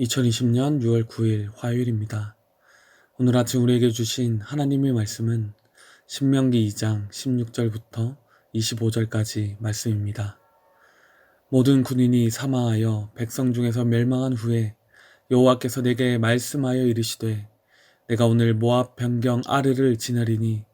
2020년 6월 9일 화요일입니다. 오늘 아침 우리에게 주신 하나님의 말씀은 신명기 2장 16절부터 25절까지 말씀입니다. 모든 군인이 사망하여 백성 중에서 멸망한 후에 여호와께서 내게 말씀하여 이르시되 내가 오늘 모압 변경 아르를 지나리니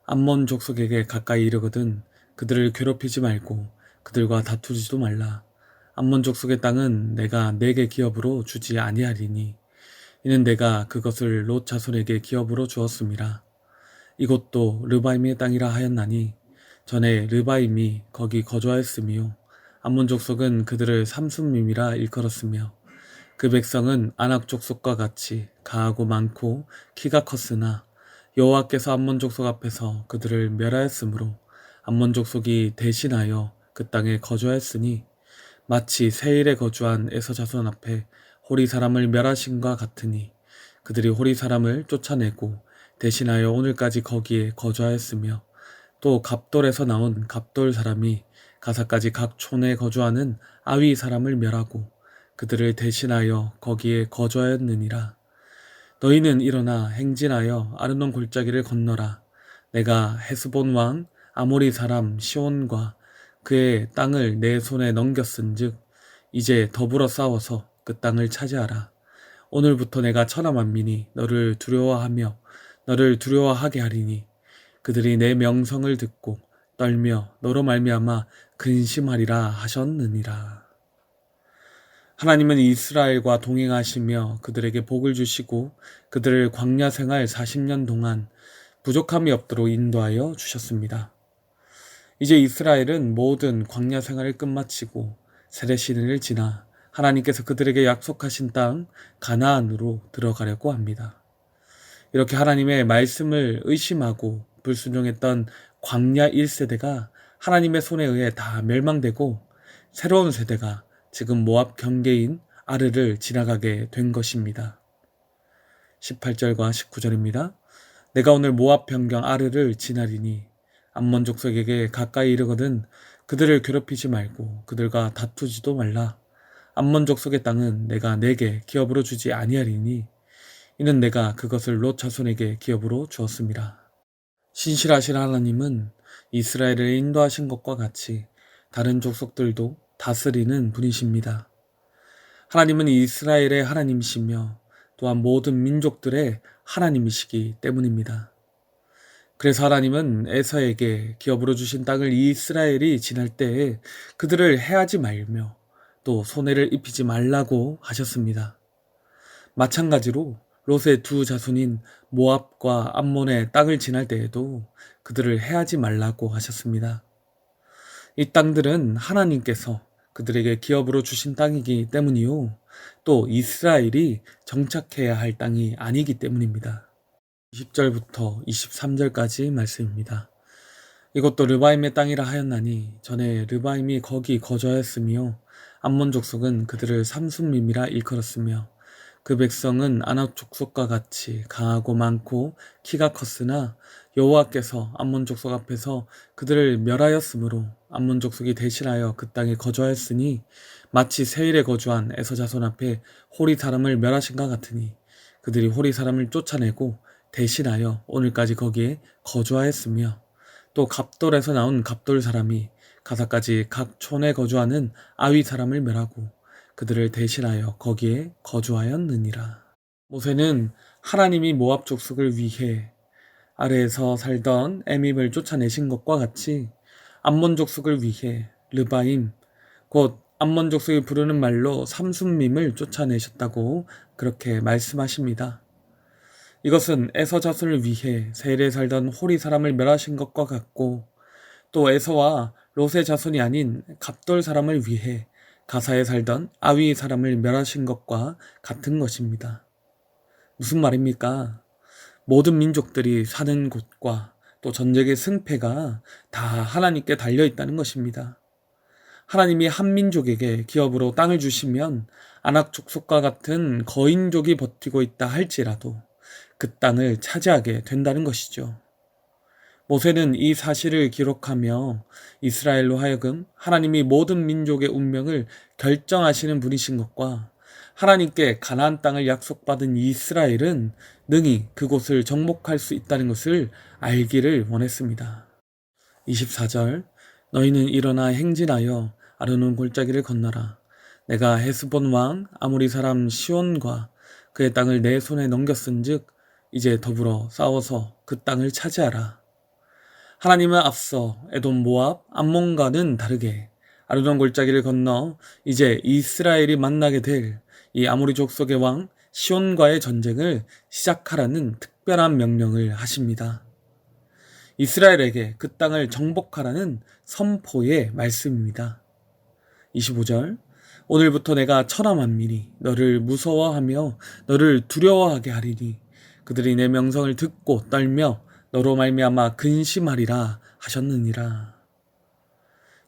암몬 족속에게 가까이 이르거든 그들을 괴롭히지 말고 그들과 다투지도 말라. 암몬 족속의 땅은 내가 내게 기업으로 주지 아니하리니 이는 내가 그것을 롯 자손에게 기업으로 주었음이라. 이곳도 르바임의 땅이라 하였나니 전에 르바임이 거기 거주하였으며 암몬 족속은 그들을 삼순밈이라 일컬었으며 그 백성은 아낙 족속과 같이 가하고 많고 키가 컸으나 여호와께서 암몬 족속 앞에서 그들을 멸하였으므로 암몬 족속이 대신하여 그 땅에 거주하였으니 마치 세일에 거주한 에서 자손 앞에 호리 사람을 멸하신과 같으니 그들이 호리 사람을 쫓아내고 대신하여 오늘까지 거기에 거주하였으며 또 갑돌에서 나온 갑돌 사람이 가사까지 각 촌에 거주하는 아위 사람을 멸하고 그들을 대신하여 거기에 거주하였느니라. 너희는 일어나 행진하여 아르논 골짜기를 건너라. 내가 헤스본 왕 아모리 사람 시온과 그의 땅을 내 손에 넘겼은즉 이제 더불어 싸워서 그 땅을 차지하라. 오늘부터 내가 천하 만민이 너를 두려워하며 너를 두려워하게 하리니 그들이 내 명성을 듣고 떨며 너로 말미암아 근심하리라 하셨느니라. 하나님은 이스라엘과 동행하시며 그들에게 복을 주시고 그들을 광야 생활 40년 동안 부족함이 없도록 인도하여 주셨습니다. 이제 이스라엘은 모든 광야 생활을 끝마치고 세례시즌을 지나 하나님께서 그들에게 약속하신 땅 가나안으로 들어가려고 합니다. 이렇게 하나님의 말씀을 의심하고 불순종했던 광야 1세대가 하나님의 손에 의해 다 멸망되고 새로운 세대가 지금 모압 경계인 아르를 지나가게 된 것입니다. 18절과 19절입니다. 내가 오늘 모압 변경 아르를 지나리니 암몬 족속에게 가까이 이르거든 그들을 괴롭히지 말고 그들과 다투지도 말라. 암몬 족속의 땅은 내가 내게 기업으로 주지 아니하리니 이는 내가 그것을 롯 자손에게 기업으로 주었음이라. 신실하신 하나님은 이스라엘을 인도하신 것과 같이 다른 족속들도 다스리는 분이십니다. 하나님은 이스라엘의 하나님이시며 또한 모든 민족들의 하나님이시기 때문입니다. 그래서 하나님은 에서에게 기업으로 주신 땅을 이스라엘이 지날 때에 그들을 해하지 말며 또 손해를 입히지 말라고 하셨습니다. 마찬가지로 롯의 두 자손인 모압과 암몬의 땅을 지날 때에도 그들을 해하지 말라고 하셨습니다. 이 땅들은 하나님께서 그들에게 기업으로 주신 땅이기 때문이요. 또 이스라엘이 정착해야 할 땅이 아니기 때문입니다. 20절부터 23절까지 말씀입니다. 이것도 르바임의 땅이라 하였나니 전에 르바임이 거기 거주하였으며 암몬 족속은 그들을 삼순밈이라 일컬었으며 그 백성은 아낙 족속과 같이 강하고 많고 키가 컸으나 여호와께서 암몬 족속 앞에서 그들을 멸하였으므로 암몬 족속이 대신하여 그 땅에 거주하였으니 마치 세일에 거주한 에서 자손 앞에 호리 사람을 멸하신과 같으니 그들이 호리 사람을 쫓아내고 대신하여 오늘까지 거기에 거주하였으며 또 갑돌에서 나온 갑돌 사람이 가사까지 각 촌에 거주하는 아위 사람을 멸하고 그들을 대신하여 거기에 거주하였느니라. 모세는 하나님이 모압 족속을 위해 아래에서 살던 에밈을 쫓아내신 것과 같이 암몬 족속을 위해 르바임 곧 암몬 족속이 부르는 말로 삼순밈을 쫓아내셨다고 그렇게 말씀하십니다. 이것은 에서 자손을 위해 세일에 살던 호리 사람을 멸하신 것과 같고 또 에서와 롯의 자손이 아닌 갑돌 사람을 위해 가사에 살던 아위 사람을 멸하신 것과 같은 것입니다. 무슨 말입니까? 모든 민족들이 사는 곳과 또 전쟁의 승패가 다 하나님께 달려있다는 것입니다. 하나님이 한 민족에게 기업으로 땅을 주시면 아낙 족속과 같은 거인족이 버티고 있다 할지라도 그 땅을 차지하게 된다는 것이죠. 모세는 이 사실을 기록하며 이스라엘로 하여금 하나님이 모든 민족의 운명을 결정하시는 분이신 것과 하나님께 가나안 땅을 약속받은 이스라엘은 능히 그곳을 정복할 수 있다는 것을 알기를 원했습니다. 24절 너희는 일어나 행진하여 아르논 골짜기를 건너라. 내가 헤스본 왕 아모리 사람 시온과 그의 땅을 내 손에 넘겼은즉 이제 더불어 싸워서 그 땅을 차지하라. 하나님은 앞서 에돔, 모압, 암몬과는 다르게 아르논 골짜기를 건너 이제 이스라엘이 만나게 될 이 아모리 족속의 왕 시온과의 전쟁을 시작하라는 특별한 명령을 하십니다. 이스라엘에게 그 땅을 정복하라는 선포의 말씀입니다. 25절 오늘부터 내가 천하 만민이 너를 무서워하며 너를 두려워하게 하리니 그들이 내 명성을 듣고 떨며 너로 말미암아 근심하리라 하셨느니라.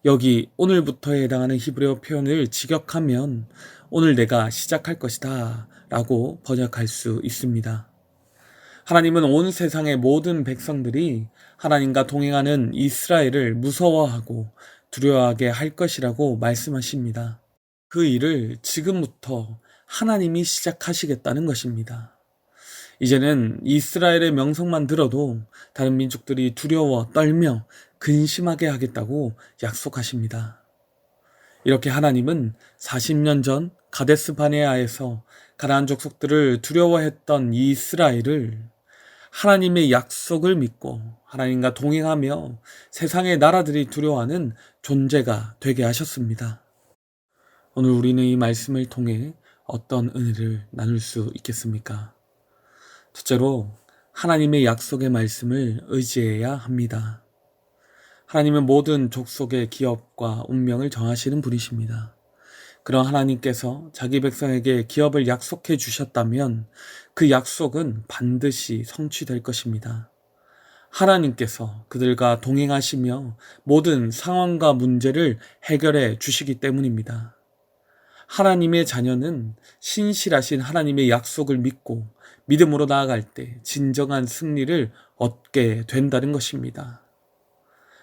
여기 오늘부터에 해당하는 히브리어 표현을 직역하면 오늘 내가 시작할 것이다 라고 번역할 수 있습니다. 하나님은 온 세상의 모든 백성들이 하나님과 동행하는 이스라엘을 무서워하고 두려워하게 할 것이라고 말씀하십니다. 그 일을 지금부터 하나님이 시작하시겠다는 것입니다. 이제는 이스라엘의 명성만 들어도 다른 민족들이 두려워 떨며 근심하게 하겠다고 약속하십니다. 이렇게 하나님은 40년 전 가데스 바네아에서 가나안 족속들을 두려워했던 이스라엘을 하나님의 약속을 믿고 하나님과 동행하며 세상의 나라들이 두려워하는 존재가 되게 하셨습니다. 오늘 우리는 이 말씀을 통해 어떤 은혜를 나눌 수 있겠습니까? 첫째로 하나님의 약속의 말씀을 의지해야 합니다. 하나님은 모든 족속의 기업과 운명을 정하시는 분이십니다. 그런 하나님께서 자기 백성에게 기업을 약속해 주셨다면 그 약속은 반드시 성취될 것입니다. 하나님께서 그들과 동행하시며 모든 상황과 문제를 해결해 주시기 때문입니다. 하나님의 자녀는 신실하신 하나님의 약속을 믿고 믿음으로 나아갈 때 진정한 승리를 얻게 된다는 것입니다.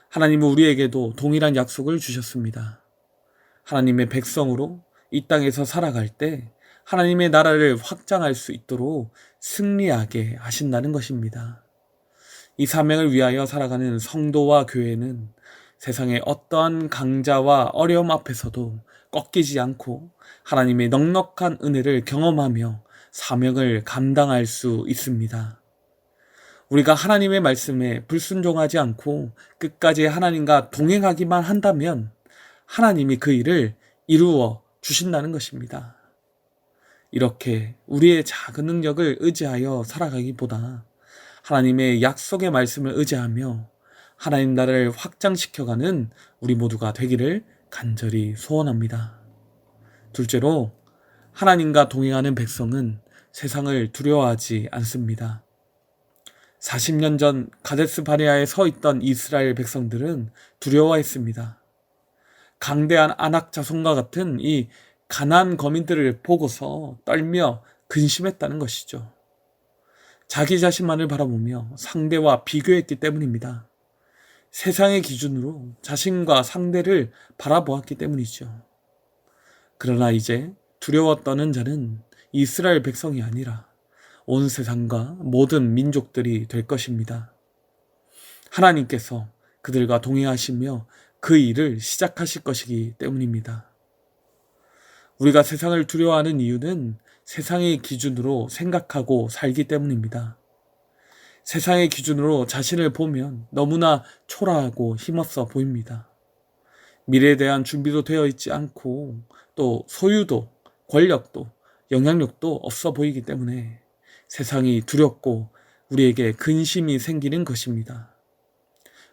하나님은 우리에게도 동일한 약속을 주셨습니다. 하나님의 백성으로 이 땅에서 살아갈 때 하나님의 나라를 확장할 수 있도록 승리하게 하신다는 것입니다. 이 사명을 위하여 살아가는 성도와 교회는 세상의 어떠한 강자와 어려움 앞에서도 꺾이지 않고 하나님의 넉넉한 은혜를 경험하며 사명을 감당할 수 있습니다. 우리가 하나님의 말씀에 불순종하지 않고 끝까지 하나님과 동행하기만 한다면 하나님이 그 일을 이루어 주신다는 것입니다. 이렇게 우리의 작은 능력을 의지하여 살아가기보다 하나님의 약속의 말씀을 의지하며 하나님 나라를 확장시켜가는 우리 모두가 되기를 간절히 소원합니다. 둘째로 하나님과 동행하는 백성은 세상을 두려워하지 않습니다. 40년 전 가데스 바네아에 서 있던 이스라엘 백성들은 두려워했습니다. 강대한 아낙 자손과 같은 이 가나안 거민들을 보고서 떨며 근심했다는 것이죠. 자기 자신만을 바라보며 상대와 비교했기 때문입니다. 세상의 기준으로 자신과 상대를 바라보았기 때문이죠. 그러나 이제 두려워 떠는 자는 이스라엘 백성이 아니라 온 세상과 모든 민족들이 될 것입니다. 하나님께서 그들과 동행하시며 그 일을 시작하실 것이기 때문입니다. 우리가 세상을 두려워하는 이유는 세상의 기준으로 생각하고 살기 때문입니다. 세상의 기준으로 자신을 보면 너무나 초라하고 힘없어 보입니다. 미래에 대한 준비도 되어 있지 않고 또 소유도 권력도 영향력도 없어 보이기 때문에 세상이 두렵고 우리에게 근심이 생기는 것입니다.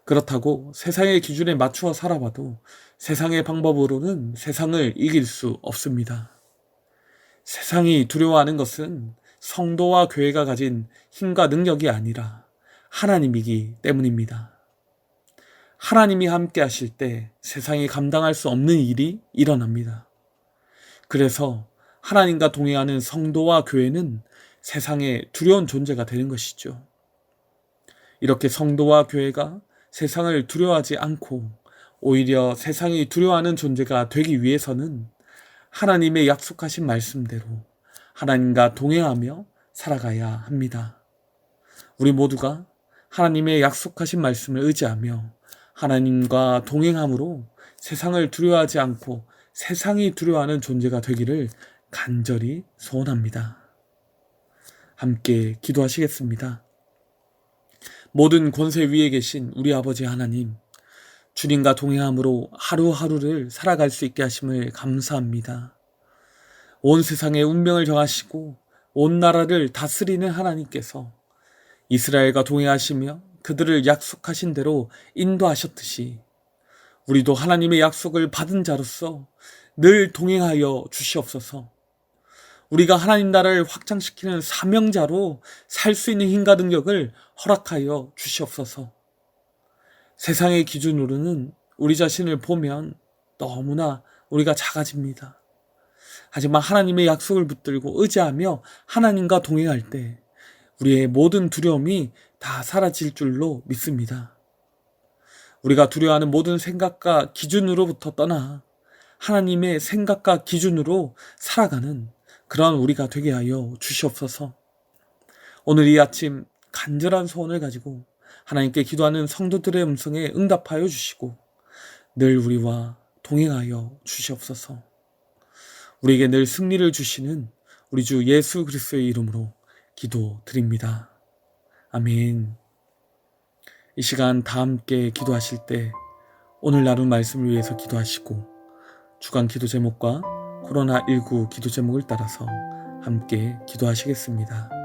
그렇다고 세상의 기준에 맞추어 살아봐도 세상의 방법으로는 세상을 이길 수 없습니다. 세상이 두려워하는 것은 성도와 교회가 가진 힘과 능력이 아니라 하나님이기 때문입니다. 하나님이 함께 하실 때 세상이 감당할 수 없는 일이 일어납니다. 그래서 하나님과 동행하는 성도와 교회는 세상에 두려운 존재가 되는 것이죠. 이렇게 성도와 교회가 세상을 두려워하지 않고 오히려 세상이 두려워하는 존재가 되기 위해서는 하나님의 약속하신 말씀대로 하나님과 동행하며 살아가야 합니다. 우리 모두가 하나님의 약속하신 말씀을 의지하며 하나님과 동행함으로 세상을 두려워하지 않고 세상이 두려워하는 존재가 되기를 간절히 소원합니다. 함께 기도하시겠습니다. 모든 권세 위에 계신 우리 아버지 하나님, 주님과 동행함으로 하루하루를 살아갈 수 있게 하심을 감사합니다. 온 세상의 운명을 정하시고 온 나라를 다스리는 하나님께서 이스라엘과 동행하시며 그들을 약속하신 대로 인도하셨듯이 우리도 하나님의 약속을 받은 자로서 늘 동행하여 주시옵소서. 우리가 하나님 나라를 확장시키는 사명자로 살 수 있는 힘과 능력을 허락하여 주시옵소서. 세상의 기준으로는 우리 자신을 보면 너무나 우리가 작아집니다. 하지만 하나님의 약속을 붙들고 의지하며 하나님과 동행할 때 우리의 모든 두려움이 다 사라질 줄로 믿습니다. 우리가 두려워하는 모든 생각과 기준으로부터 떠나 하나님의 생각과 기준으로 살아가는 그런 우리가 되게 하여 주시옵소서. 오늘 이 아침 간절한 소원을 가지고 하나님께 기도하는 성도들의 음성에 응답하여 주시고 늘 우리와 동행하여 주시옵소서. 우리에게 늘 승리를 주시는 우리 주 예수 그리스도의 이름으로 기도드립니다. 아멘. 이 시간 다 함께 기도하실 때 오늘 나눈 말씀을 위해서 기도하시고 주간 기도 제목과 코로나19 기도 제목을 따라서 함께 기도하시겠습니다.